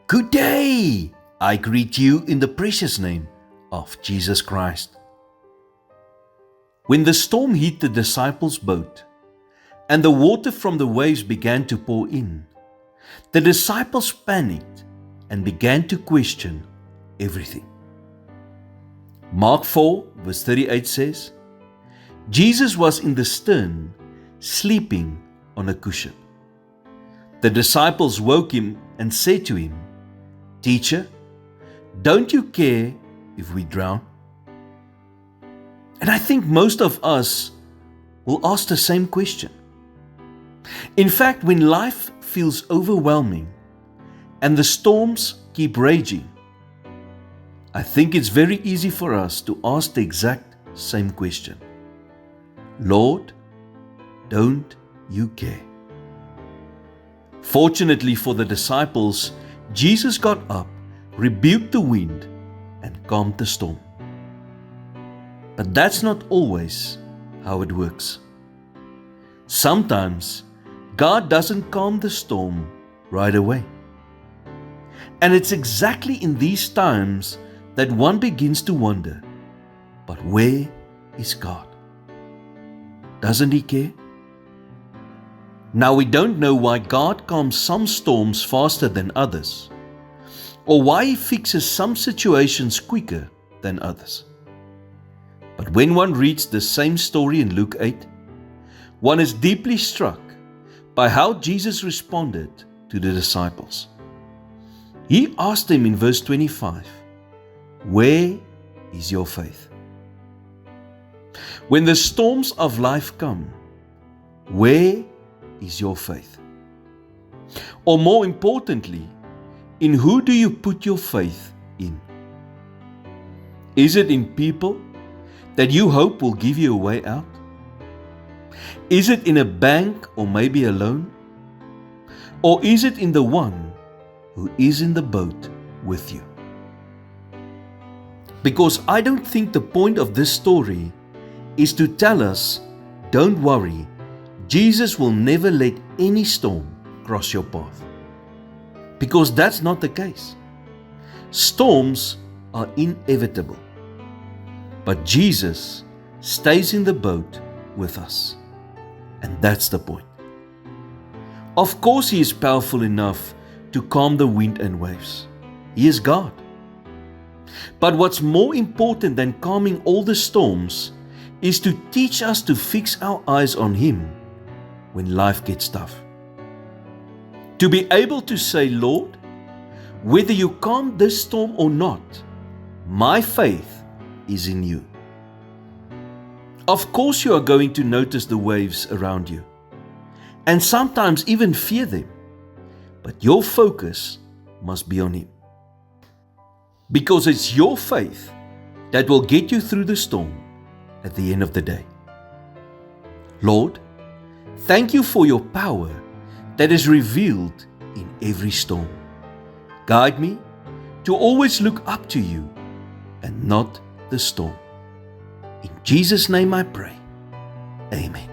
Good day! I greet you in the precious name of Jesus Christ. When the storm hit the disciples' boat and the water from the waves began to pour in, the disciples panicked and began to question everything. Mark 4 verse 38 says, Jesus was in the stern, sleeping on a cushion. The disciples woke him and said to him, Teacher, don't you care if we drown? And I think most of us will ask the same question. In fact, when life feels overwhelming and the storms keep raging, I think it's very easy for us to ask the exact same question. Lord, don't you care? Fortunately for the disciples, Jesus got up, rebuked the wind, and calmed the storm. But that's not always how it works. Sometimes God doesn't calm the storm right away. And it's exactly in these times that one begins to wonder, but where is God? Doesn't He care? Now, we don't know why God calms some storms faster than others, or why He fixes some situations quicker than others. But when one reads the same story in Luke 8, one is deeply struck by how Jesus responded to the disciples. He asked them in verse 25, "Where is your faith?" When the storms of life come, where is your faith? Or more importantly, in who do you put your faith in? Is it in people that you hope will give you a way out? Is it in a bank or maybe a loan? Or is it in the one who is in the boat with you? Because I don't think the point of this story is to tell us, don't worry, Jesus will never let any storm cross your path. Because that's not the case. Storms are inevitable. But Jesus stays in the boat with us. And that's the point. Of course, He is powerful enough to calm the wind and waves. He is God. But what's more important than calming all the storms is to teach us to fix our eyes on Him when life gets tough. To be able to say, Lord, whether you calm this storm or not, my faith is in you. Of course, you are going to notice the waves around you, and sometimes even fear them, but your focus must be on Him. Because it's your faith that will get you through the storm at the end of the day. Lord, thank you for your power that is revealed in every storm. Guide me to always look up to you and not the storm. In Jesus' name I pray. Amen.